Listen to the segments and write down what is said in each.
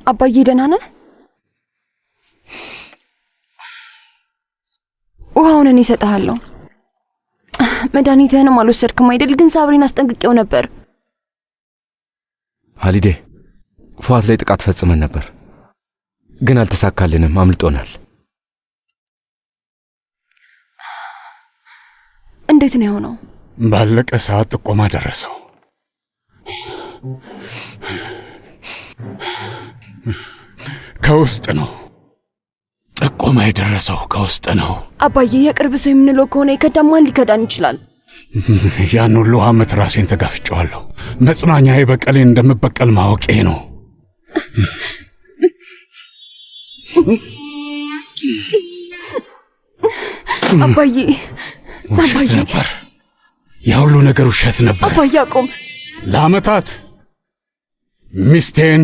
አባዬ ደህና ነህ? ውሃውን እኔ እሰጥሃለሁ። መድኃኒትህንም አልወሰድክም አይደል? ግን ሳብሪን አስጠንቅቄው ነበር። ሀሊዴ ፏት ላይ ጥቃት ፈጽመን ነበር፣ ግን አልተሳካልንም፣ አምልጦናል። እንዴት ነው የሆነው? ባለቀ ሰዓት ጥቆማ ደረሰው። ከውስጥ ነው ጥቆማ የደረሰው፣ ከውስጥ ነው። አባዬ የቅርብ ሰው የምንለው ከሆነ የከዳማን ሊከዳን ይችላል። ያን ሁሉ ዓመት ራሴን ተጋፍጬዋለሁ። መጽናኛዬ በቀሌን እንደምበቀል ማወቄ ነው። አባዬ ውሸት ነበር፣ ያ ሁሉ ነገር ውሸት ነበር። አባዬ አቁም። ለዓመታት ሚስቴን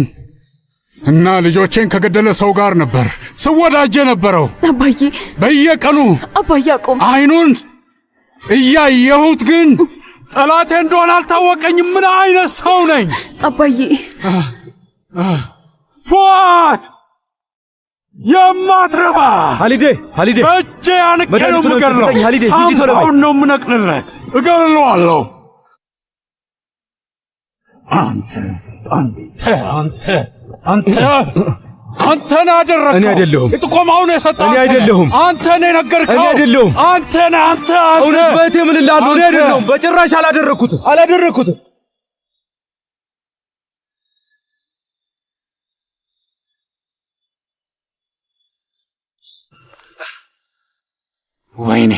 እና ልጆቼን ከገደለ ሰው ጋር ነበር ስወዳጅ የነበረው። አባዬ በየቀኑ አባዬ አቁም። አይኑን እያየሁት ግን ጠላቴ እንደሆነ አልታወቀኝም። ምን አይነት ሰው ነኝ? አባዬ ፏት የማትረባ ሀሊዴ እጄ አንቄ ነው የምገድለው። ሳምባውን ነው የምነቅልለት፣ እገድለዋለሁ። አንተን አደረግከው። እኔ አይደለሁም። ጥቆማውን የሰጠው እኔ አይደለሁም። አንተ ነህ የነገርከው። እኔ አይደለሁም። አንተ እውነት በእቴ ምን እላለሁ? እኔ አይደለሁም። በጭራሽ አላደረግኩትም። ወይኔ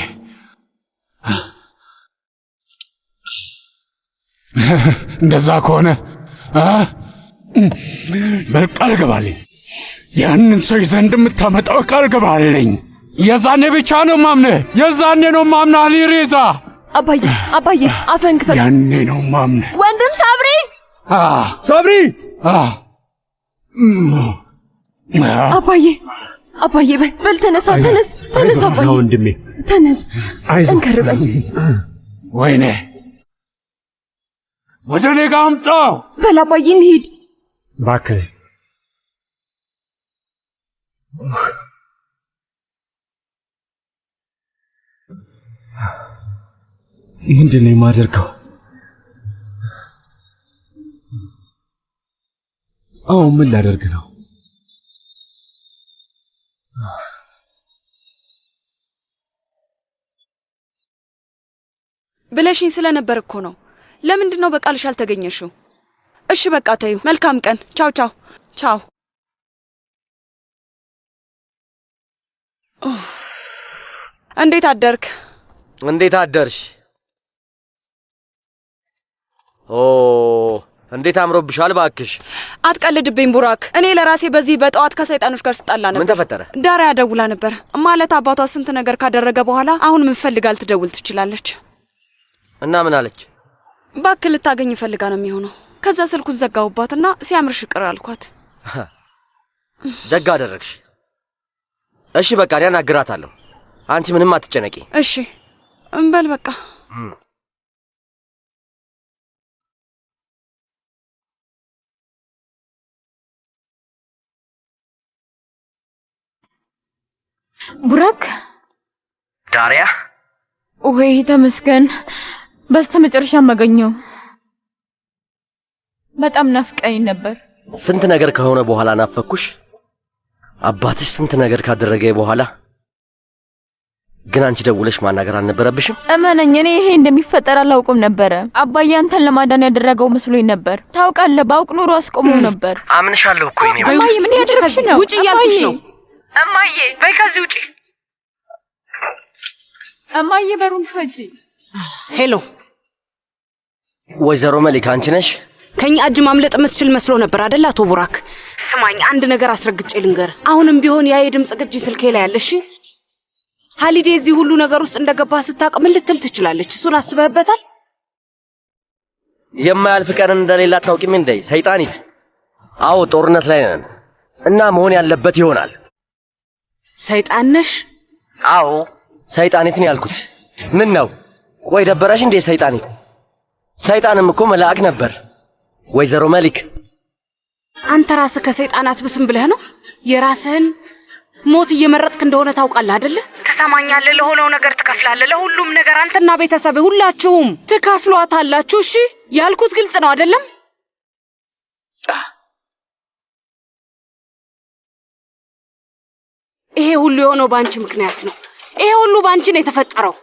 እንደዛ ከሆነ ቃል ግባልኝ። ያንን ሰው ይዘህ እንደምታመጣው ቃል ግባልኝ። የዛኔ ብቻ ነው ማምነህ። የዛኔ ነው ማምነህ አሊ ሬዛ። አባዬ አፈን ክፈት። ያኔ ነው ማምነህ። ወንድም ሳብሪ አባዬ በል ተነስ አባዬ ወንድሜ ተነስ፣ ጠንከር በል። ወይኔ ወደ እኔ ጋር አምጣው። በል አባዬ እንሂድ እባክህ። ምንድን ነው የማደርገው? ምን ላደርግ ነው? ብለሽኝ ስለነበር እኮ ነው። ለምንድን ነው በቃልሽ አልተገኘሽው? እሺ በቃ ተይው። መልካም ቀን። ቻው። እንዴት አደርክ? እንዴት አደርሽ? እንዴት አምሮብሻል ባክሽ። አትቀልድብኝ ቡራክ። እኔ ለራሴ በዚህ በጠዋት ከሰይጣኖች ጋር ስጣላ ነበር። ምን ተፈጠረ? ዳሪያ ደውላ ነበር። ማለት አባቷ ስንት ነገር ካደረገ በኋላ አሁን ምን ፈልጋ ልትደውል ትችላለች? እና ምን አለች? ባክ ልታገኝ ፈልጋ ነው የሚሆነው። ከዛ ስልኩን ዘጋውባትና ሲያምርሽ ቅር አልኳት። ደግ አደረግሽ። እሺ በቃ እኔ አናግራታለሁ። አንቺ ምንም አትጨነቂ። እሺ እንበል በቃ። ቡራክ ዳሪያ፣ ወይ ተመስገን፣ በስተመጨረሻም አገኘው። በጣም ናፍቀኝ ነበር። ስንት ነገር ከሆነ በኋላ ናፈኩሽ። አባትሽ ስንት ነገር ካደረገ በኋላ ግን አንቺ ደውለሽ ማናገር አልነበረብሽም? እመነኝ፣ እኔ ይሄ እንደሚፈጠር አላውቅም ነበር። አባዬ አንተን ለማዳን ያደረገው መስሎኝ ነበር። ታውቃለህ፣ ባውቅ ኑሮ አስቆመው ነበር። አምንሻለሁ እኮ እኔ። እማዬ ምን ያደረግሽ ነው? ውጪ እያልኩሽ ነው። እማዬ በይ ከዚህ ውጪ። እማዬ በሩን ክፈቺ። ሄሎ ወይዘሮ መሊክ አንቺ ነሽ? ከኛ እጅ ማምለጥ የምትችል መስሎ ነበር አይደል አቶ ቡራክ? ስማኝ አንድ ነገር አስረግጬ ልንገር። አሁንም ቢሆን ያ የድምጽ ቅጂ ስልኬ ላይ ያለ። እሺ ሀሊዴ እዚህ ሁሉ ነገር ውስጥ እንደገባ ስታውቅ ምን ልትል ትችላለች? እሱን አስበህበታል? የማያልፍ ቀን እንደሌላ አታውቂም እንዴ ሰይጣኒት? አዎ ጦርነት ላይ ነን እና መሆን ያለበት ይሆናል። ሰይጣን ነሽ? አዎ ሰይጣኒት ነው ያልኩት። ምን ነው ቆይ ደበረሽ እንዴ ሰይጣኒት? ሰይጣንም እኮ መልአክ ነበር። ወይዘሮ መሊክ አንተ ራስህ ከሰይጣናት ብስም ብለህ ነው የራስህን ሞት እየመረጥክ እንደሆነ ታውቃለህ አይደለ? ትሰማኛለህ? ለሆነው ነገር ትከፍላለህ። ለሁሉም ነገር አንተና ቤተሰብ ሁላችሁም ትከፍሏታላችሁ። እሺ ያልኩት ግልጽ ነው አይደለም? ይሄ ሁሉ የሆነው ባንቺ ምክንያት ነው። ይሄ ሁሉ ባንቺ ነው የተፈጠረው።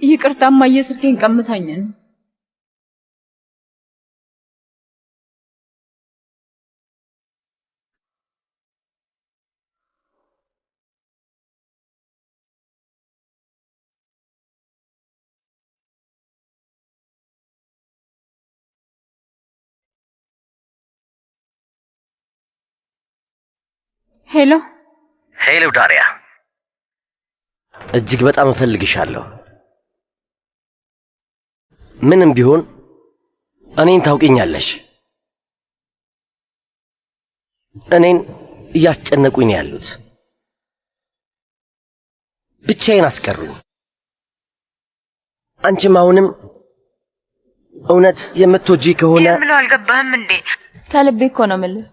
ይቅርታ እማዬ፣ ስልኬን ቀምታኝ ነው። ሄሎ ሄሎ፣ ዳሪያ እጅግ በጣም እፈልግሻለሁ። ምንም ቢሆን እኔን ታውቂኛለሽ። እኔን እያስጨነቁኝ ነው ያሉት። ብቻዬን አስቀሩኝ። አንቺም አሁንም እውነት የምትወጂ ከሆነ የምለው አልገባህም እንዴ? ከልቤ እኮ ነው የምልህ።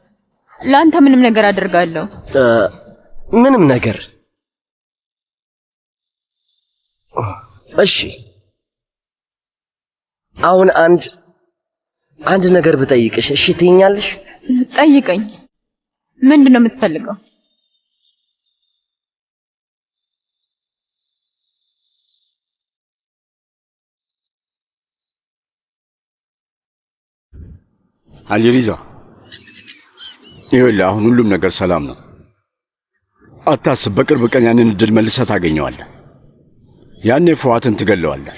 ለአንተ ምንም ነገር አደርጋለሁ። ምንም ነገር? እሺ አሁን አንድ ነገር ብጠይቅሽ እሺ ትይኛለሽ? ጠይቀኝ። ምንድን ነው የምትፈልገው? አልሪዛ፣ ይኸውልህ አሁን ሁሉም ነገር ሰላም ነው። አታስብ። በቅርብ ቀን ያንን እድል መልሰህ ታገኘዋለህ። ያኔ ፉአትን ትገለዋለህ።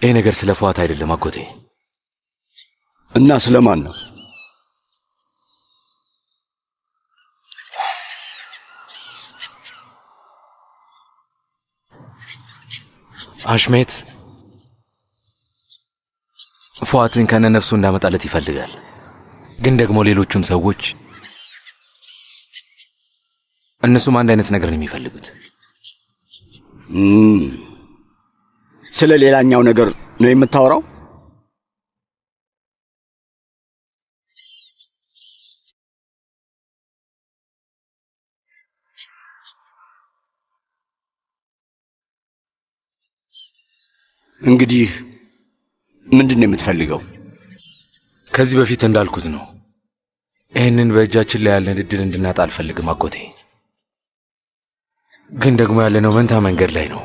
ይሄ ነገር ስለ ፉአት አይደለም አጎቴ። እና ስለማን ነው? አሽሜት ፉአትን ከነ ነፍሱ እንዳመጣለት ይፈልጋል። ግን ደግሞ ሌሎቹም ሰዎች እነሱም አንድ አይነት ነገር ነው የሚፈልጉት። ስለ ሌላኛው ነገር ነው የምታወራው? እንግዲህ ምንድን ነው የምትፈልገው? ከዚህ በፊት እንዳልኩት ነው። ይህንን በእጃችን ላይ ያለን እድል እንድናጣ አልፈልግም አጎቴ። ግን ደግሞ ያለነው መንታ መንገድ ላይ ነው።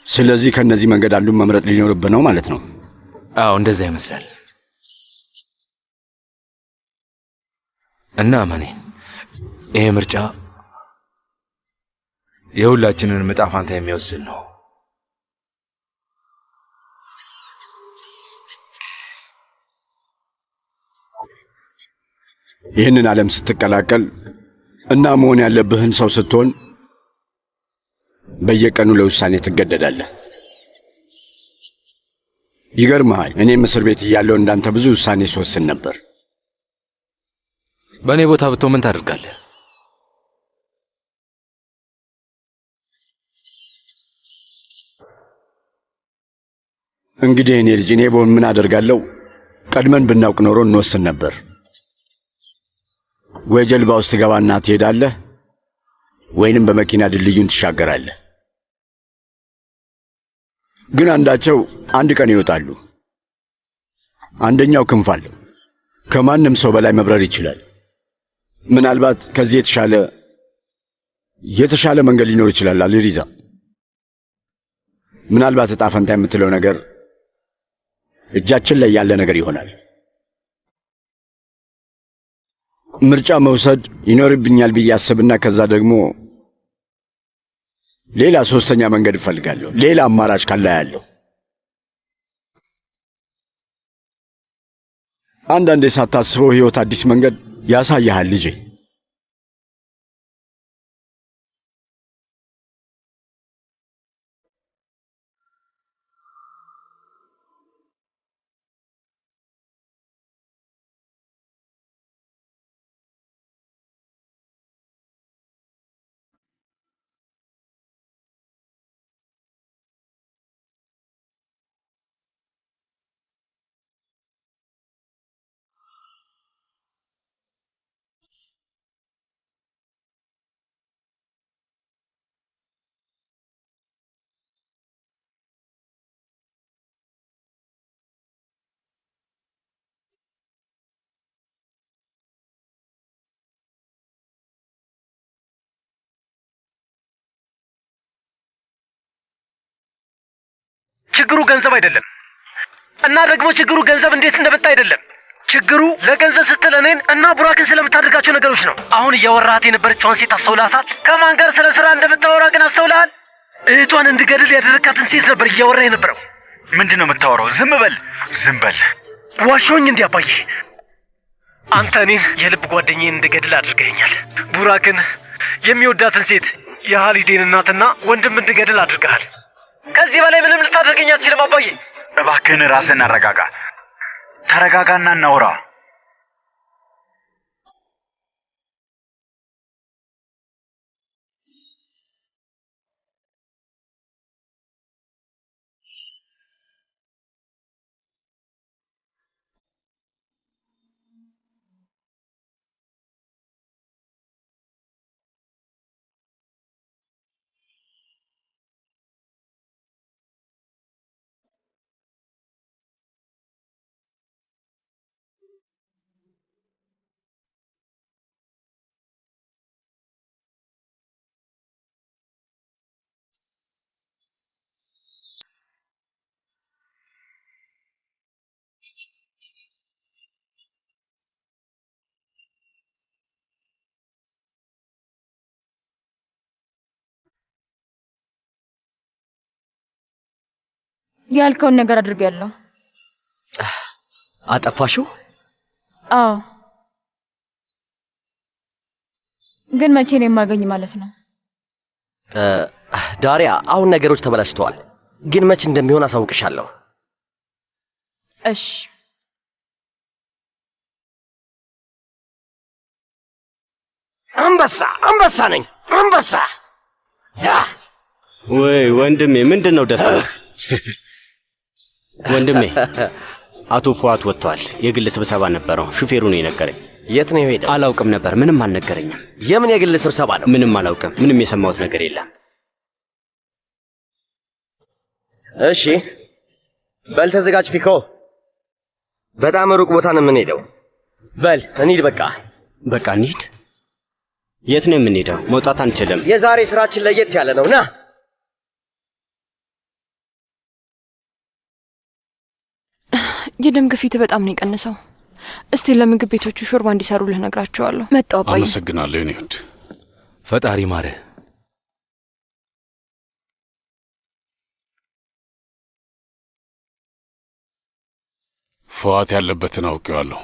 ስለዚህ ከነዚህ መንገድ አንዱን መምረጥ ሊኖርብህ ነው ማለት ነው? አዎ እንደዛ ይመስላል። እና ማኔ ይሄ ምርጫ የሁላችንን ዕጣ ፈንታ የሚወስን ነው። ይህንን ዓለም ስትቀላቀል እና መሆን ያለብህን ሰው ስትሆን በየቀኑ ለውሳኔ ትገደዳለህ። ይገርምሃል፣ እኔም እስር ቤት እያለሁ እንዳንተ ብዙ ውሳኔ ስወስን ነበር። በእኔ ቦታ ብትሆን ምን ታደርጋለህ? እንግዲህ እኔ ልጅ እኔ በሆን ምን አደርጋለሁ? ቀድመን ብናውቅ ኖሮ እንወስን ነበር። ወይ ጀልባ ውስጥ ትገባና ትሄዳለህ፣ ወይንም በመኪና ድልድዩን ትሻገራለህ። ግን አንዳቸው አንድ ቀን ይወጣሉ። አንደኛው ክንፍ አለው፣ ከማንም ሰው በላይ መብረር ይችላል። ምናልባት ከዚህ የተሻለ መንገድ ሊኖር ይችላል። አልሪዛ፣ ምናልባት ዕጣ ፈንታ የምትለው ነገር እጃችን ላይ ያለ ነገር ይሆናል። ምርጫ መውሰድ ይኖርብኛል ብዬ አስብና ከዛ ደግሞ ሌላ ሶስተኛ መንገድ እፈልጋለሁ። ሌላ አማራጭ ካለ ያለው አንዳንዴ ሳታስበው ሕይወት አዲስ መንገድ ያሳያሃል ልጄ። ችግሩ ገንዘብ አይደለም። እና ደግሞ ችግሩ ገንዘብ እንዴት እንደመጣ አይደለም። ችግሩ ለገንዘብ ስትል እኔን እና ቡራክን ስለምታደርጋቸው ነገሮች ነው። አሁን እያወራሃት የነበረችውን ሴት አስተውላታል? ከማን ጋር ስለ ስራ እንደምታወራ ግን አስተውልሃል? እህቷን እንድገድል ያደረካትን ሴት ነበር እያወራ የነበረው። ምንድን ነው የምታወራው? ዝም በል ዝም በል። ዋሾኝ እንዲህ አባዬ? አንተ እኔን የልብ ጓደኛዬን እንድገድል አድርገኸኛል። ቡራክን የሚወዳትን ሴት የሃሊዴን እናትና ወንድም እንድገድል አድርገሃል። ከዚህ በላይ ምንም ልታደርገኝ አትችልም አባዬ። እባክህን ራስን አረጋጋ። ተረጋጋና እናውራ። ያልከውን ነገር አድርጌያለሁ። አጠፋሽው? አዎ። ግን መቼ ነው የማገኝ ማለት ነው? ዳሪያ፣ አሁን ነገሮች ተበላሽተዋል። ግን መቼ እንደሚሆን አሳውቅሻለሁ። እሺ። አንበሳ ነኝ፣ አንበሳ። ወይ ወንድሜ፣ ምንድን ነው ደስታ? ወንድሜ አቶ ፉአት ወጥቷል። የግል ስብሰባ ነበረው። ሹፌሩ ነው የነገረኝ። የት ነው የሄደው? አላውቅም ነበር። ምንም አልነገረኝም። የምን የግል ስብሰባ ነው? ምንም አላውቅም። ምንም የሰማሁት ነገር የለም። እሺ በል ተዘጋጅ ፊኮ። በጣም ሩቅ ቦታ ነው የምንሄደው። በል እንሂድ። በቃ እንሂድ። የት ነው የምንሄደው? መውጣት አንችልም። የዛሬ ስራችን ለየት ያለ ነው። ና የደም ግፊት በጣም ነው የቀነሰው። እስቲ ለምግብ ቤቶቹ ሾርባ እንዲሰሩልህ ነግራቸዋለሁ። መጣው አባዬ። አመሰግናለሁ የኔ ውድ። ፈጣሪ ማረ። ፉአት ያለበትን አውቄዋለሁ።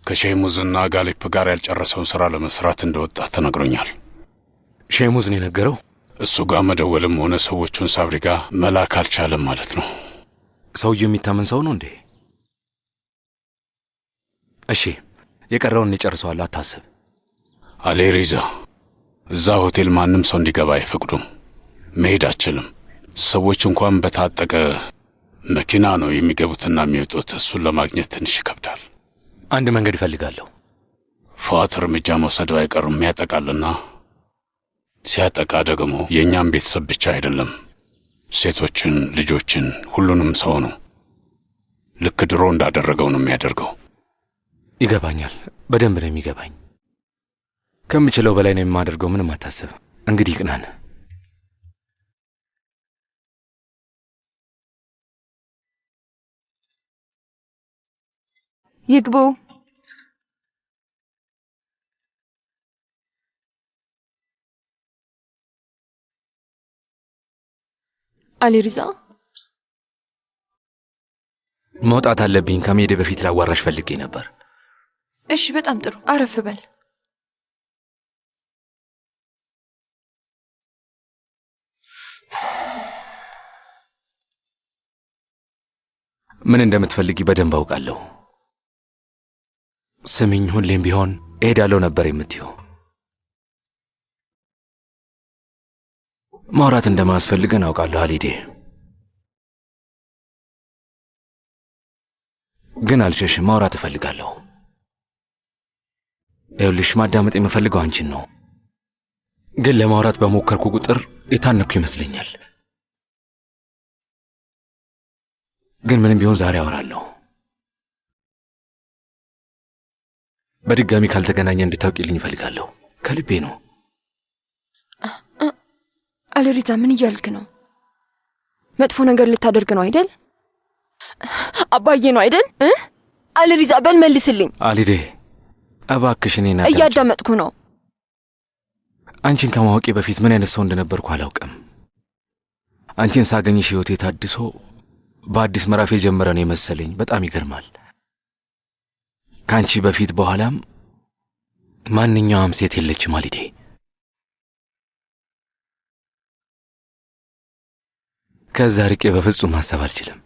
ከሼሙዝና ጋሌፕ ጋር ያልጨረሰውን ሥራ ለመስራት እንደወጣ ተነግሮኛል። ሼሙዝ ነው የነገረው? እሱ ጋር መደወልም ሆነ ሰዎቹን ሳብሪ ጋር መላክ አልቻለም ማለት ነው። ሰውየው የሚታመን ሰው ነው እንዴ? እሺ የቀረውን እንጨርሰዋለን፣ አታስብ። አሌ ሪዛ፣ እዛ ሆቴል ማንም ሰው እንዲገባ አይፈቅዱም። መሄድ አችልም። ሰዎች እንኳን በታጠቀ መኪና ነው የሚገቡትና የሚወጡት። እሱን ለማግኘት ትንሽ ይከብዳል። አንድ መንገድ እፈልጋለሁ። ፉአት እርምጃ መውሰዱ አይቀርም። ያጠቃልና ሲያጠቃ ደግሞ የእኛም ቤተሰብ ብቻ አይደለም፣ ሴቶችን፣ ልጆችን፣ ሁሉንም ሰው ነው። ልክ ድሮ እንዳደረገው ነው የሚያደርገው። ይገባኛል፣ በደንብ ነው የሚገባኝ። ከምችለው በላይ ነው የማደርገው። ምንም አታስብ። እንግዲህ ቅናን። ይግቡ። አሊ ሪዛ፣ መውጣት አለብኝ። ከመሄዴ በፊት ላዋራሽ ፈልጌ ነበር። እሺ፣ በጣም ጥሩ። አረፍ በል። ምን እንደምትፈልጊ በደንብ አውቃለሁ። ስሚኝ፣ ሁሌም ቢሆን እሄዳለሁ ነበር የምትይው። ማውራት እንደማያስፈልገን አውቃለሁ ሃሊዴ። ግን አልሸሽም፣ ማውራት እፈልጋለሁ። ይኸውልሽ፣ ማዳመጥ የምፈልገው አንቺን ነው። ግን ለማውራት በሞከርኩ ቁጥር የታነኩ ይመስለኛል። ግን ምንም ቢሆን ዛሬ አወራለሁ። በድጋሚ ካልተገናኘ እንድታውቂልኝ እፈልጋለሁ። ከልቤ ነው። አሊ ሪዛ፣ ምን እያልክ ነው? መጥፎ ነገር ልታደርግ ነው አይደል? አባዬ ነው አይደል? አልሪዛ በል መልስልኝ። አሊዴ እባክሽ እኔን እያዳመጥኩ ነው። አንቺን ከማወቄ በፊት ምን አይነት ሰው እንደነበርኩ አላውቅም። አንቺን ሳገኝሽ ህይወቴ ታድሶ በአዲስ ምዕራፍ የጀመረ ነው የመሰለኝ። በጣም ይገርማል። ከአንቺ በፊት በኋላም ማንኛውም ሴት የለችም አሊዴ። ከዛ ርቄ በፍጹም ማሰብ አልችልም።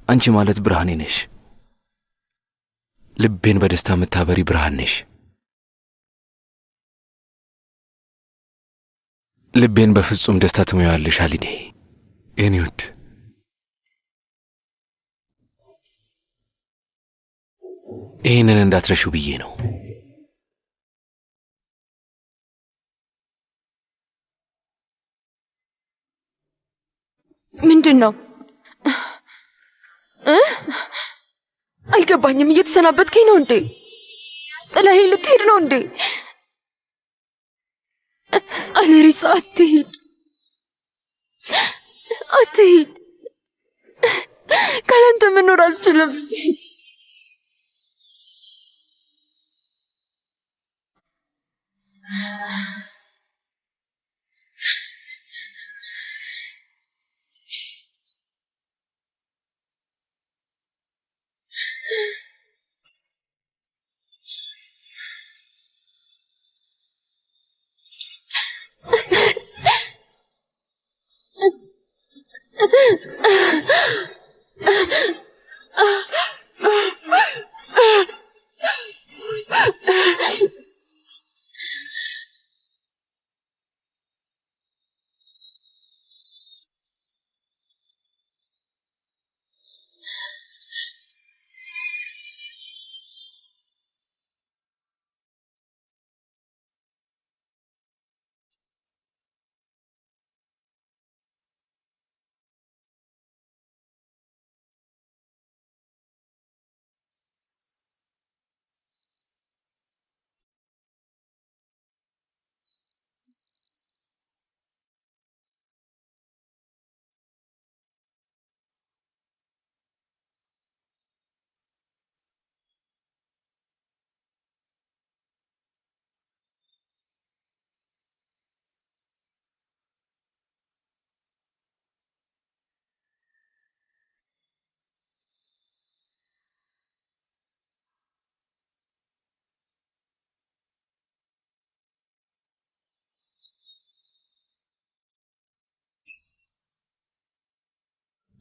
አንቺ ማለት ብርሃኔ ነሽ። ልቤን በደስታ የምታበሪ ብርሃን ነሽ። ልቤን በፍጹም ደስታ ትሞያለሽ አሊዴ የኔ ውድ። ይህንን እንዳትረሺው ብዬ ነው። ምንድን ነው? አልገባኝም። እየተሰናበትከኝ ነው እንዴ? ጥለኸኝ ልትሄድ ነው እንዴ? አልሪዛ አትሂድ፣ አትሂድ። ካላንተ መኖር አልችልም።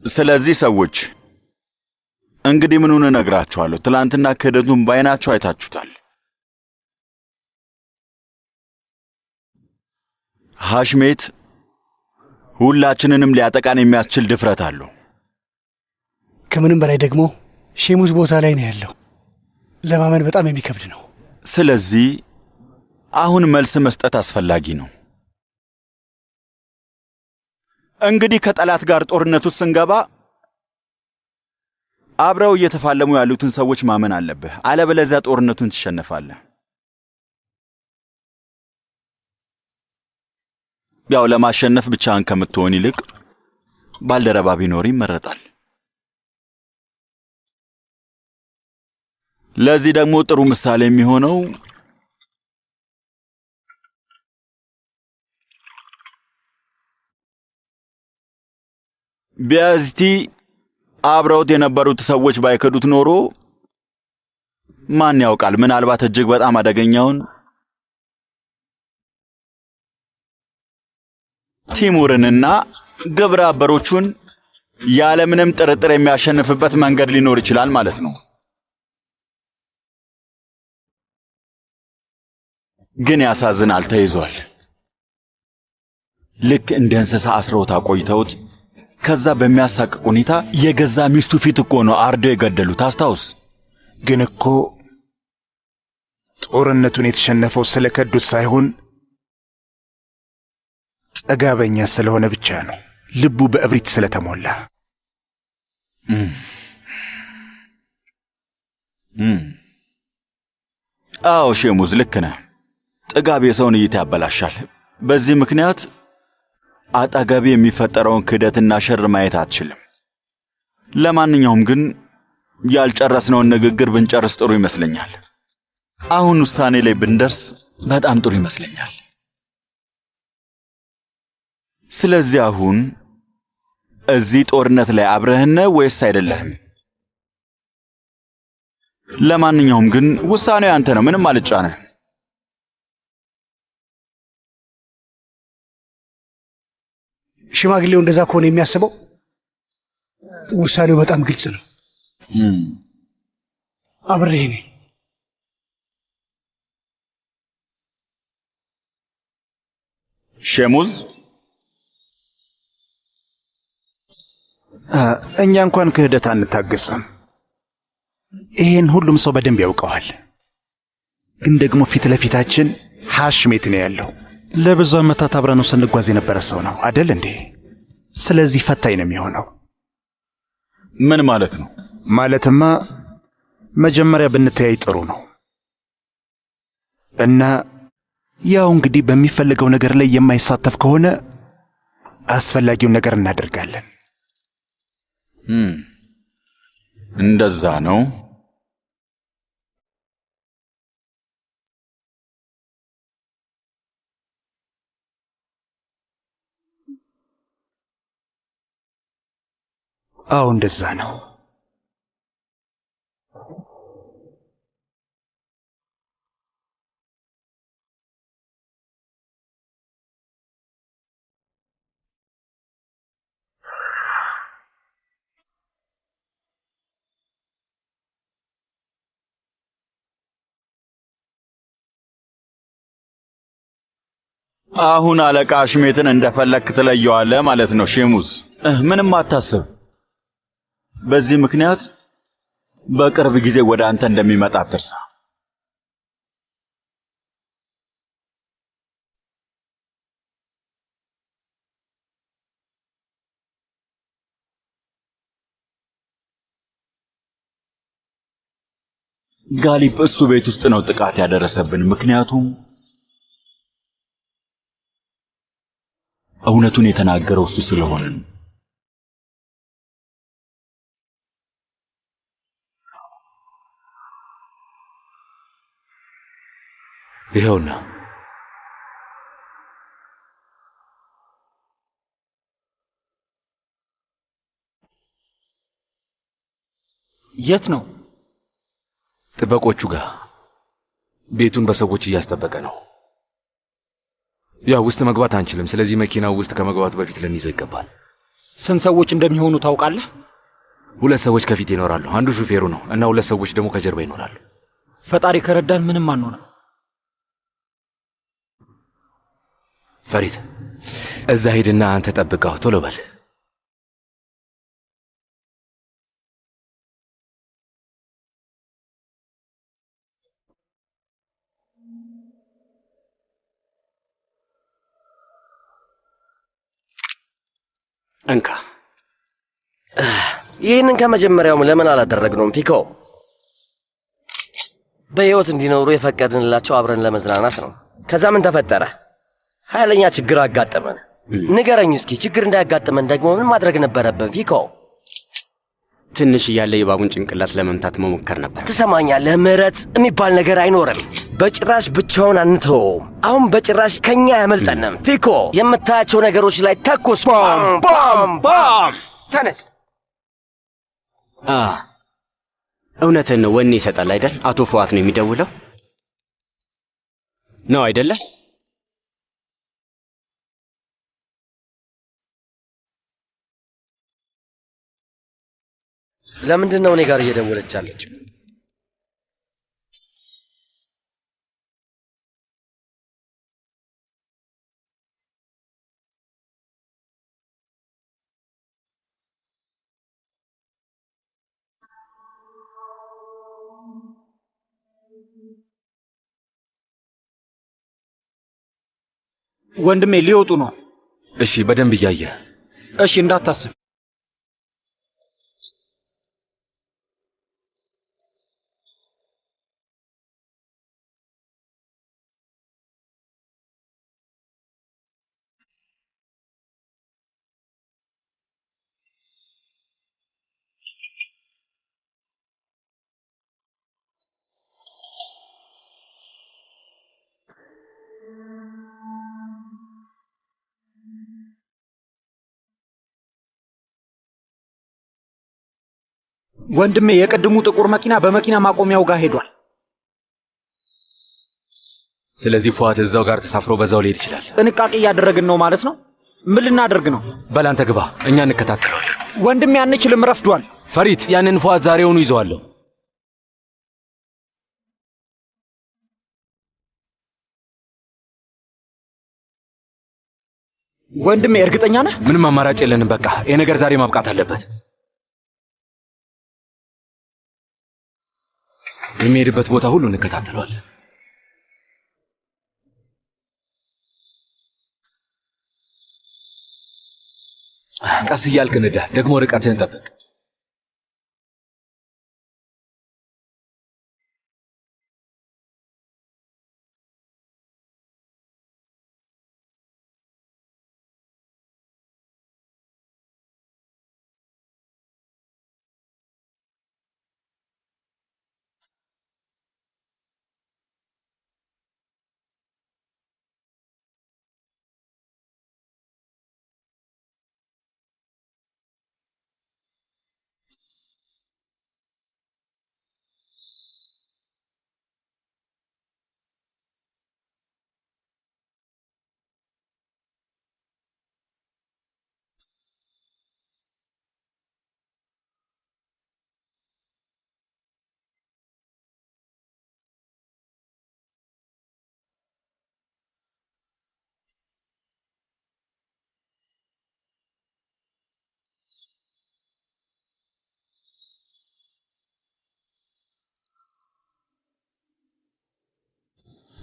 ስለዚህ ሰዎች እንግዲህ ምኑን እነግራችኋለሁ? ትላንትና ክህደቱን ባይናችሁ አይታችሁታል። ሐሽሜት ሁላችንንም ሊያጠቃን የሚያስችል ድፍረት አለው። ከምንም በላይ ደግሞ ሼሙዝ ቦታ ላይ ነው ያለው። ለማመን በጣም የሚከብድ ነው። ስለዚህ አሁን መልስ መስጠት አስፈላጊ ነው። እንግዲህ ከጠላት ጋር ጦርነት ውስጥ ስንገባ አብረው እየተፋለሙ ያሉትን ሰዎች ማመን አለብህ። አለበለዚያ ጦርነቱን ትሸነፋለህ። ያው ለማሸነፍ ብቻህን ከምትሆን ይልቅ ባልደረባ ቢኖር ይመረጣል። ለዚህ ደግሞ ጥሩ ምሳሌ የሚሆነው ቢያዝቲ አብረውት የነበሩት ሰዎች ባይከዱት ኖሮ ማን ያውቃል፣ ምናልባት እጅግ በጣም አደገኛውን ቲሙርንና ግብረ አበሮቹን ያለምንም ጥርጥር የሚያሸንፍበት መንገድ ሊኖር ይችላል ማለት ነው። ግን ያሳዝናል፣ ተይዟል። ልክ እንደ እንስሳ አስረውት አቆይተውት ከዛ በሚያሳቅቅ ሁኔታ የገዛ ሚስቱ ፊት እኮ ነው አርደው የገደሉት። አስታውስ። ግን እኮ ጦርነቱን የተሸነፈው ስለከዱት ሳይሆን ጠጋበኛ ስለሆነ ብቻ ነው። ልቡ በእብሪት ስለተሞላ። አዎ ሼሙዝ ልክ ነህ። ጥጋብ የሰውን እይታ ያበላሻል። በዚህ ምክንያት አጠገቤ የሚፈጠረውን ክህደትና ሸር ማየት አትችልም። ለማንኛውም ግን ያልጨረስነውን ንግግር ብንጨርስ ጥሩ ይመስለኛል። አሁን ውሳኔ ላይ ብንደርስ በጣም ጥሩ ይመስለኛል። ስለዚህ አሁን እዚህ ጦርነት ላይ አብረህን ነህ ወይስ አይደለህም? ለማንኛውም ግን ውሳኔው ያንተ ነው። ምንም አልጫነህም። ሽማግሌው እንደዛ ከሆነ የሚያስበው ውሳኔው በጣም ግልጽ ነው። አብሬህ ነኝ። ሼሙዝ፣ እኛ እንኳን ክህደት አንታገስም። ይሄን ሁሉም ሰው በደንብ ያውቀዋል። ግን ደግሞ ፊት ለፊታችን ሐሽሜት ነው ያለው። ለብዙ ዓመታት አብረነው ስንጓዝ የነበረ ሰው ነው አደል እንዴ? ስለዚህ ፈታኝ ነው የሚሆነው። ምን ማለት ነው? ማለትማ መጀመሪያ ብንተያይ ጥሩ ነው እና ያው እንግዲህ በሚፈልገው ነገር ላይ የማይሳተፍ ከሆነ አስፈላጊውን ነገር እናደርጋለን። እንደዛ ነው። አዎ እንደዛ ነው። አሁን አለቃ ሐሽሜትን እንደፈለክ ትለየዋለህ ማለት ነው። ሼሙዝ፣ ምንም አታስብ። በዚህ ምክንያት በቅርብ ጊዜ ወደ አንተ እንደሚመጣ አትርሳ። ጋሊብ እሱ ቤት ውስጥ ነው ጥቃት ያደረሰብን። ምክንያቱም እውነቱን የተናገረው እሱ ስለሆነ ነው። ይኸውና የት ነው? ጥበቆቹ ጋር ቤቱን በሰዎች እያስጠበቀ ነው። ያው ውስጥ መግባት አንችልም። ስለዚህ መኪናው ውስጥ ከመግባቱ በፊት ልንይዘው ይገባል። ስንት ሰዎች እንደሚሆኑ ታውቃለህ? 2 ሰዎች ከፊት ይኖራሉ። አንዱ ሹፌሩ ነው እና 2 ሰዎች ደግሞ ከጀርባ ይኖራሉ። ፈጣሪ ከረዳን ምንም አንሆንም። ፈሪት፣ እዛ ሂድና አንተ ጠብቀው። ቶሎ በል። እንካ። ይህንን ከመጀመሪያውም ለምን አላደረግነውም? ፊኮ፣ በሕይወት እንዲኖሩ የፈቀድንላቸው አብረን ለመዝናናት ነው። ከዛ ምን ተፈጠረ? ኃይለኛ ችግር አጋጠመን። ንገረኝ እስኪ፣ ችግር እንዳያጋጥመን ደግሞ ምን ማድረግ ነበረብን? ፊኮ፣ ትንሽ እያለ የባቡን ጭንቅላት ለመምታት መሞከር ነበር። ትሰማኛለህ? ምህረት የሚባል ነገር አይኖርም። በጭራሽ ብቻውን አንተውም። አሁን በጭራሽ ከኛ አያመልጠንም። ፊኮ፣ የምታያቸው ነገሮች ላይ ተኩስ። ባም ባም ባም። ተነስ። እውነትን ነው። ወኔ ይሰጣል አይደል? አቶ ፉአት ነው የሚደውለው ነው አይደለ? ለምንድን ነው እኔ ጋር እየደወለች ያለችው? ወንድሜ ሊወጡ ነው። እሺ፣ በደንብ እያየ። እሺ፣ እንዳታስብ። ወንድሜ የቅድሙ ጥቁር መኪና በመኪና ማቆሚያው ጋር ሄዷል። ስለዚህ ፉአት እዛው ጋር ተሳፍሮ በዛው ሊሄድ ይችላል። ጥንቃቄ እያደረግን ነው ማለት ነው። ምን ልናደርግ ነው? በላንተ ግባ፣ እኛ እንከታተለዋለን። ወንድሜ አንችልም፣ ረፍዷል። ፈሪት፣ ያንን ፉአት ዛሬውኑ ይዘዋለሁ። ወንድሜ እርግጠኛ ነህ? ምንም አማራጭ የለንም። በቃ ይሄ ነገር ዛሬ ማብቃት አለበት። የሚሄድበት ቦታ ሁሉ እንከታተለዋለን። ቀስ እያልክ ንዳ፣ ደግሞ ርቀትህን ጠብቅ።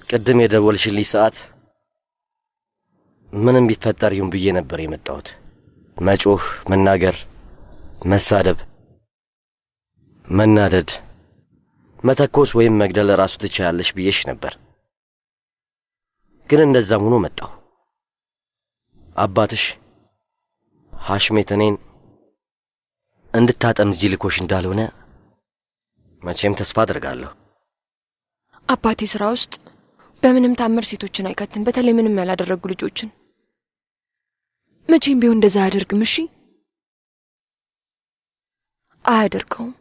ቅድም የደወልሽልኝ ሰዓት ምንም ቢፈጠር ይሁን ብዬ ነበር የመጣሁት። መጮህ፣ መናገር፣ መሳደብ፣ መናደድ፣ መተኮስ ወይም መግደል ራሱ ትችያለሽ ብዬሽ ነበር። ግን እንደዛም ሆኖ መጣሁ። አባትሽ ሐሽሜት እኔን እንድታጠምጂ ልኮሽ እንዳልሆነ መቼም ተስፋ አድርጋለሁ። አባቴ ስራ ውስጥ በምንም ታምር ሴቶችን አይከትም፣ በተለይ ምንም ያላደረጉ ልጆችን። መቼም ቢሆን እንደዛ አያደርግም። እሺ አያደርገውም።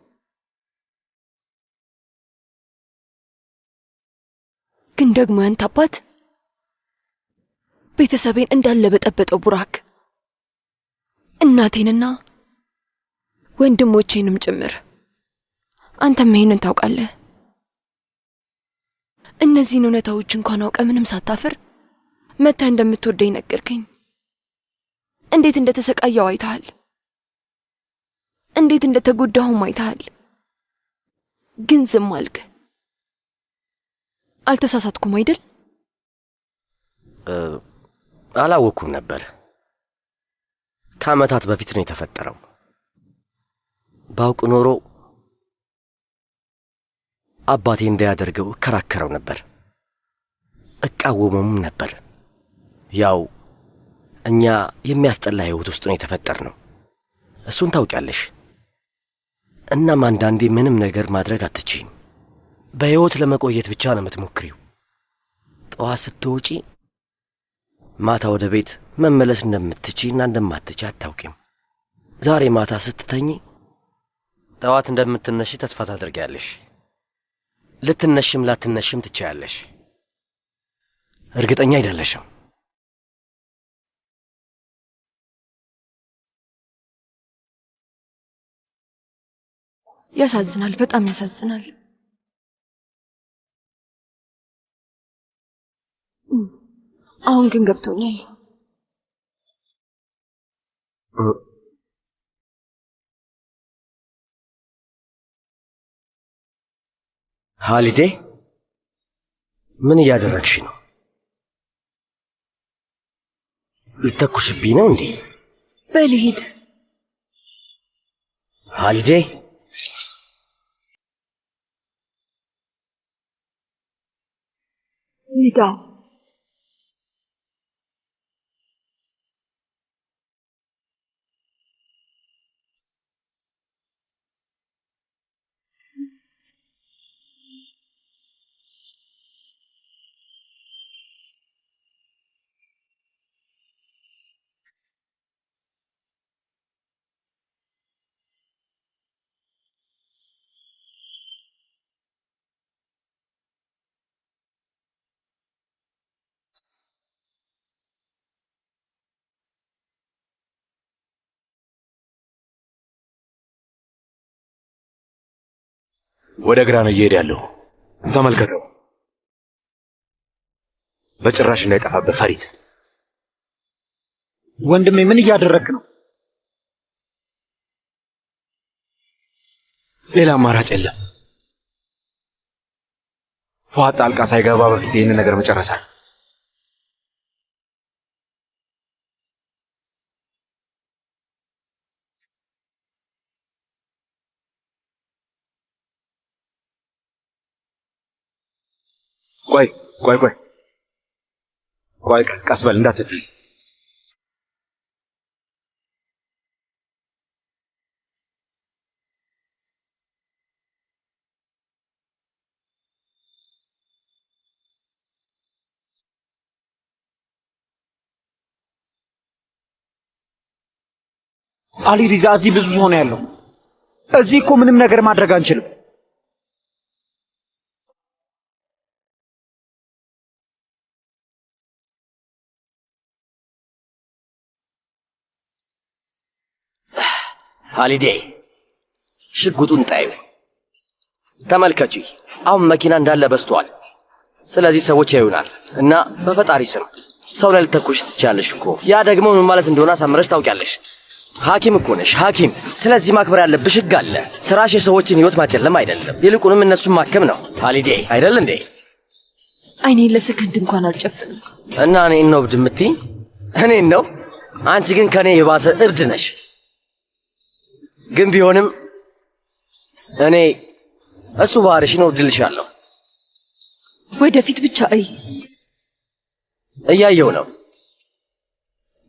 ግን ደግሞ ያንተ አባት ቤተሰቤን እንዳለ በጠበጠው ቡራክ፣ እናቴንና ወንድሞቼንም ጭምር። አንተም ይሄንን ታውቃለህ። እነዚህን እውነታዎች እንኳን አውቀ ምንም ሳታፍር መተህ እንደምትወደኝ ነገርከኝ። እንዴት እንደተሰቃየው አይተሃል። እንዴት እንደተጎዳሁም አይተሃል። ግን ዝም አልክ። አልተሳሳትኩም አይደል? አላወኩም ነበር። ከዓመታት በፊት ነው የተፈጠረው። ባውቅ ኖሮ አባቴ እንዳያደርገው እከራከረው ነበር፣ እቃወመውም ነበር። ያው እኛ የሚያስጠላ ህይወት ውስጥ ነው የተፈጠርነው። እሱን ታውቂያለሽ። እናም አንዳንዴ ምንም ነገር ማድረግ አትችይም። በህይወት ለመቆየት ብቻ ነው የምትሞክሪው። ጠዋት ስትወጪ ማታ ወደ ቤት መመለስ እንደምትችይና እንደማትችይ አታውቂም። ዛሬ ማታ ስትተኚ ጠዋት እንደምትነሺ ተስፋ ታደርጊያለሽ። ልትነሽም ላትነሽም ትችያለሽ። እርግጠኛ አይደለሽም። ያሳዝናል፣ በጣም ያሳዝናል። አሁን ግን ገብቶኛል። ሃሊዴ ምን እያደረግሽ ነው? ልተኩሽብኝ ነው እንዴ? በል ሂድ። ሃሊዴ ሂዳ። ወደ ግራ ነው እየሄደ ያለው። ተመልከተው። በጭራሽ እንዳይጠፋበት ፈሪት። ወንድሜ ምን እያደረግክ ነው? ሌላ አማራጭ የለም። ፏት ጣልቃ ሳይገባ በፊት ይህንን ነገር መጨረሳል። ቆይ ቀስ በል እንዳትታይ። አሊ ሪዛ፣ እዚህ ብዙ ሰው ነው ያለው። እዚህ እኮ ምንም ነገር ማድረግ አንችልም። ሃሊዴ ሽጉጡን ጣዩ። ተመልከቺ፣ አሁን መኪና እንዳለ በዝቷል። ስለዚህ ሰዎች ያዩናል እና በፈጣሪ ስም ሰው ላይ ልተኩሽ ትችያለሽ እኮ። ያ ደግሞ ምን ማለት እንደሆነ አሳምረሽ ታውቂያለሽ። ሐኪም እኮ ነሽ ሐኪም። ስለዚህ ማክበር ያለብሽ ሕግ አለ። ስራሽ የሰዎችን ሕይወት ማጨለም አይደለም፣ ይልቁንም እነሱን ማከም ነው። ሃሊዴ አይደል እንዴ? አይኔን ለሰከንድ እንኳን አልጨፍንም። እና እኔን ነው እብድ የምትይኝ? እኔን ነው? አንቺ ግን ከእኔ የባሰ እብድ ነሽ። ግን ቢሆንም እኔ እሱ ባህሪሽን እወድልሻለሁ። ወደፊት ብቻ እይ።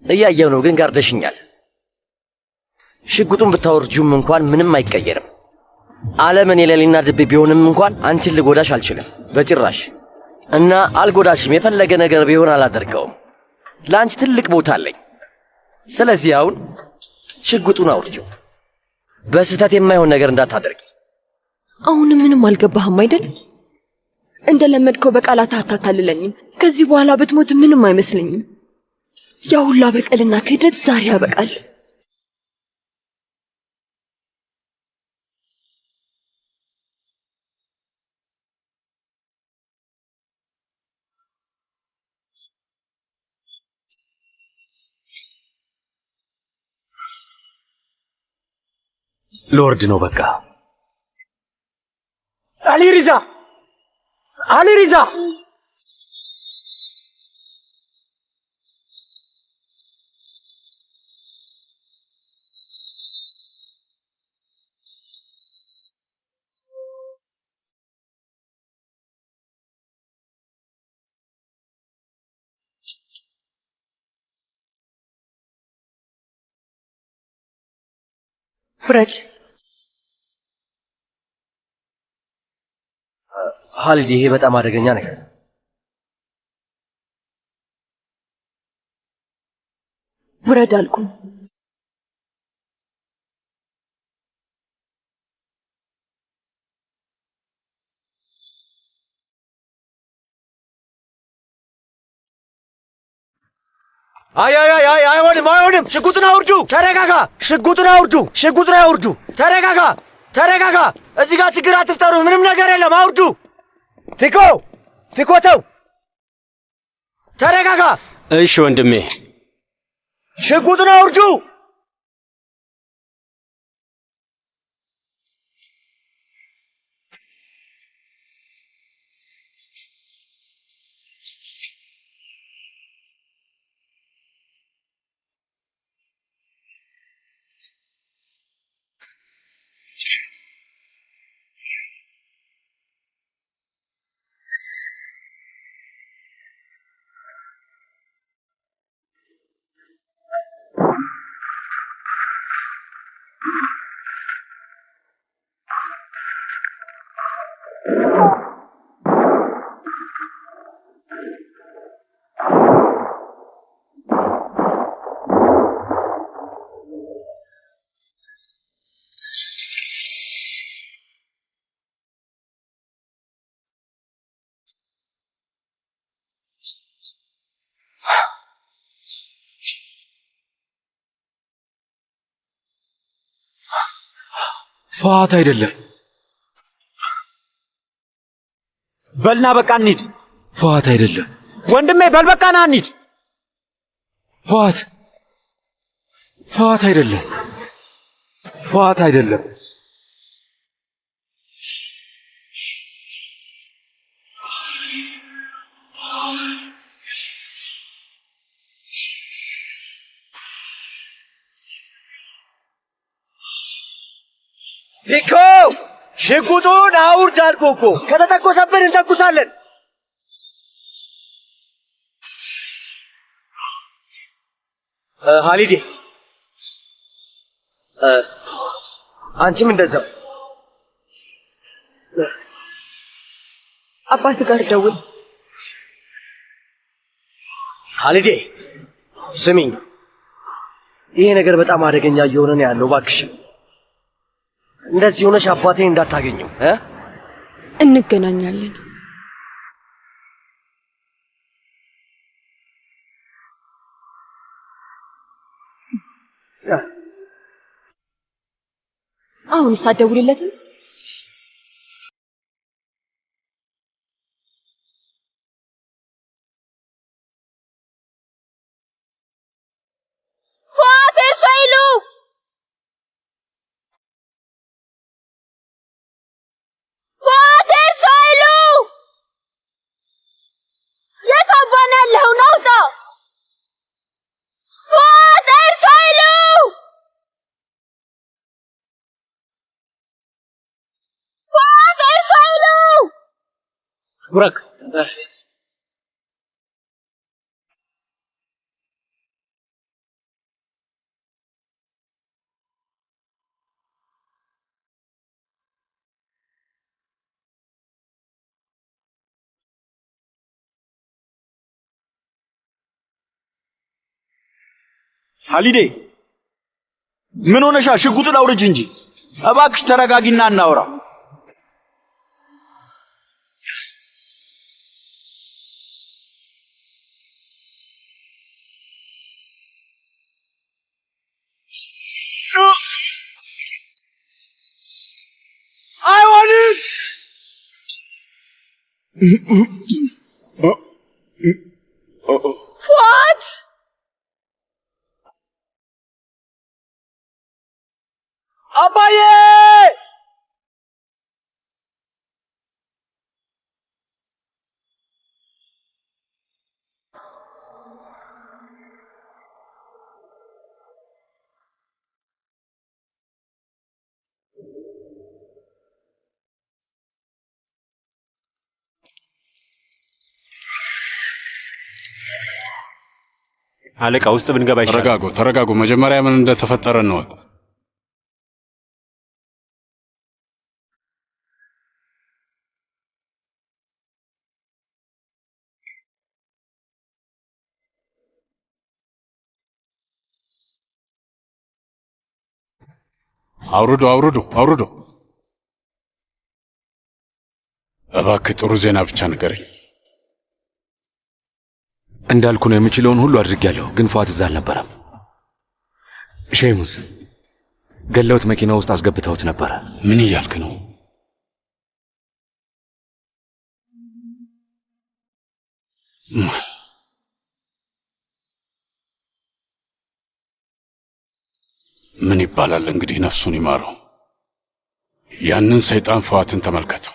እያየው ነው፣ ግን ጋርደሽኛል። ሽጉጡን ብታወርጁም እንኳን ምንም አይቀየርም። ዓለምን የሌሊና ድቤ ቢሆንም እንኳን አንቺን ልጎዳሽ አልችልም በጭራሽ። እና አልጎዳሽም። የፈለገ ነገር ቢሆን አላደርገውም። ለአንቺ ትልቅ ቦታ አለኝ። ስለዚህ አሁን ሽጉጡን አውርጂው። በስህተት የማይሆን ነገር እንዳታደርጊ። አሁንም ምንም አልገባህም አይደል? እንደለመድከው በቃላት አታታልለኝም። ከዚህ በኋላ ብትሞት ምንም አይመስለኝም። ያ ሁላ በቀልና ክህደት ዛሬ ያበቃል። ልወርድ ነው በቃ። አሊ ሪዛ! ውረድ። ሃሊድ፣ ይሄ በጣም አደገኛ ነገር ነው። ውረድ አልኩ። አይሆንም! ሽጉጡን አውርዱ! ተረጋጋ! ሽጉጡን አውርዱ! ተረጋጋ! እዚህ ጋር ችግር አትፍጠሩ! ምንም ነገር የለም! አውርዱ! ፊኮ ተው! ተረጋጋ! እሺ ወንድሜ። ሽጉጡን አውርዱ! ፏት አይደለም። በልና በቃ እንሂድ። ፏት አይደለም ወንድሜ፣ በል በቃ ና እንሂድ። ፏት አይደለም፣ ፏት አይደለም። ፊኮ ሽጉጡን አውርድ አልኩህ እኮ። ከተተኮሰብን እንተኩሳለን። ሃሊዴ አንቺም እንደዛው። አባት ጋር ደውል። ሃሊዴ ስሚኝ፣ ይሄ ነገር በጣም አደገኛ እየሆነ ነው ያለው። እባክሽ እንደዚህ ሆነሽ አባቴን እንዳታገኘው። እንገናኛለን። አሁንስ አትደውልለትም? ፏት እርሻይሉ ፏት እርሻይሉ የት አባን ያለኸው? ናውጣ ፏት እርሻይሉ ፏት እርሻይሉ ቡራክ ሃሊዴ ምን ሆነሻ? ሽጉጡን አውርጅ እንጂ እባክሽ፣ ተረጋጊና እናውራ። አይሆንም። ፏት አባዬ አለቃ፣ ውስጥ ብንገባ ይሻላል። ተረጋጉ። መጀመሪያ ምን እንደተፈጠረ እንወቅ። አውርዱ። እባክህ ጥሩ ዜና ብቻ ንገረኝ። እንዳልኩ ነው፣ የምችለውን ሁሉ አድርጌያለሁ። ግን ፏት እዛ አልነበረም። ሼሙዝ ገለውት መኪና ውስጥ አስገብተውት ነበረ። ምን እያልክ ነው? ምን ይባላል እንግዲህ፣ ነፍሱን ይማረው። ያንን ሰይጣን ፏትን ተመልከተው።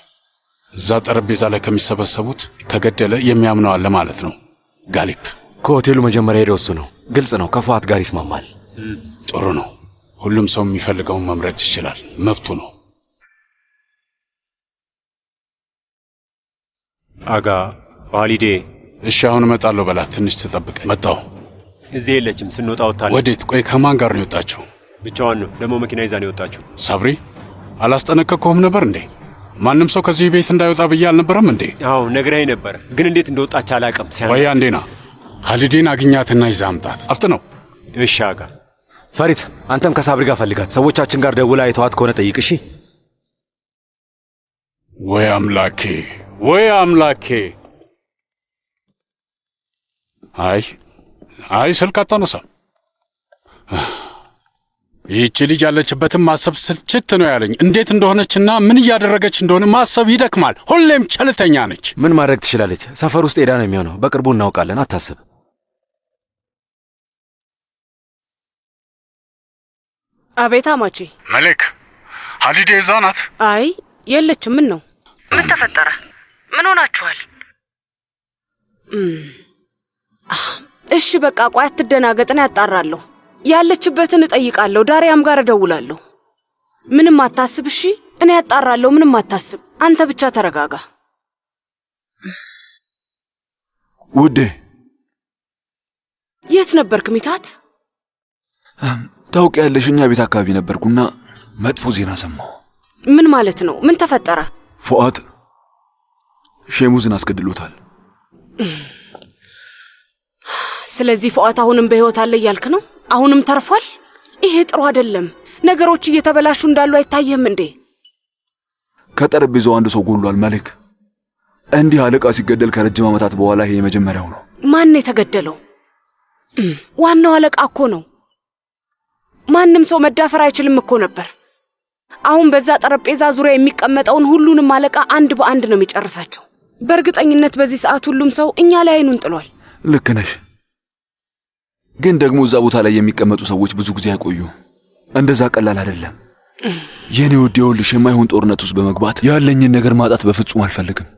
እዛ ጠረጴዛ ላይ ከሚሰበሰቡት ከገደለ የሚያምነው አለ ማለት ነው። ጋሊፕ ከሆቴሉ መጀመሪያ ሄደው እሱ ነው። ግልጽ ነው፣ ከፏት ጋር ይስማማል። ጥሩ ነው። ሁሉም ሰው የሚፈልገውን መምረጥ ይችላል፣ መብቱ ነው። አጋ ሃሊዴ፣ እሺ አሁን እመጣለሁ በላት። ትንሽ ትጠብቀኝ። መጣሁ። እዚህ የለችም። ስንወጣ ወጣለች። ወዴት? ቆይ ከማን ጋር ነው የወጣችው? ብቻዋን ነው። ደግሞ መኪና ይዛ ነው የወጣችው። ሳብሪ፣ አላስጠነቀቅኩህም ነበር እንዴ? ማንም ሰው ከዚህ ቤት እንዳይወጣ ብዬ አልነበረም እንዴ? አዎ ነግረኸኝ ነበረ፣ ግን እንዴት እንደወጣች አላውቅም። ቆይ አንዴና ሃሊዴን አግኛትና ይዛ አምጣት። አፍጥነው። እሺ አጋ። ፈሪት፣ አንተም ከሳብሪ ጋር ፈልጋት። ሰዎቻችን ጋር ደውላ አይተዋት ከሆነ ጠይቅ። እሺ። ወይ አምላኬ! አይ ስልክ አታነሳም። ይህች ልጅ ያለችበትን ማሰብ ስልችት ነው ያለኝ። እንዴት እንደሆነችና ምን እያደረገች እንደሆነ ማሰብ ይደክማል። ሁሌም ቸልተኛ ነች። ምን ማድረግ ትችላለች? ሰፈር ውስጥ ሄዳ ነው የሚሆነው። በቅርቡ እናውቃለን፣ አታስብ። አቤት አማቼ። መሌክ፣ ሀሊዴ እዛ ናት? አይ የለችም። ምን ነው? ምን ተፈጠረ? ምን ሆናችኋል? እሺ በቃ ቆይ፣ አትደናገጥና ያጣራለሁ። ያለችበትን እጠይቃለሁ። ዳሪያም ጋር እደውላለሁ። ምንም አታስብ እሺ? እኔ ያጣራለሁ። ምንም አታስብ። አንተ ብቻ ተረጋጋ። ውዴ፣ የት ነበርክ ሚታት? ታውቂያለሽ፣ እኛ ቤት አካባቢ ነበርኩና መጥፎ ዜና ሰማሁ። ምን ማለት ነው? ምን ተፈጠረ? ፉአድ ሼሙዝን አስገድሎታል። ስለዚህ ፉአድ አሁንም በሕይወት አለ እያልክ ነው? አሁንም ተርፏል? ይሄ ጥሩ አይደለም። ነገሮች እየተበላሹ እንዳሉ አይታየም እንዴ? ከጠረጴዛው አንድ ሰው ጎሏል። መሌክ፣ እንዲህ አለቃ ሲገደል ከረጅም ዓመታት በኋላ ይሄ የመጀመሪያው ነው። ማን የተገደለው? ዋናው አለቃ እኮ ነው። ማንም ሰው መዳፈር አይችልም እኮ ነበር። አሁን በዛ ጠረጴዛ ዙሪያ የሚቀመጠውን ሁሉንም አለቃ አንድ በአንድ ነው የሚጨርሳቸው። በእርግጠኝነት በዚህ ሰዓት ሁሉም ሰው እኛ ላይ አይኑን ጥሏል። ልክ ነሽ። ግን ደግሞ እዛ ቦታ ላይ የሚቀመጡ ሰዎች ብዙ ጊዜ አይቆዩ። እንደዛ ቀላል አይደለም። የኔ ውድ፣ ይኸውልሽ የማይሆን ጦርነት ውስጥ በመግባት ያለኝን ነገር ማጣት በፍጹም አልፈልግም።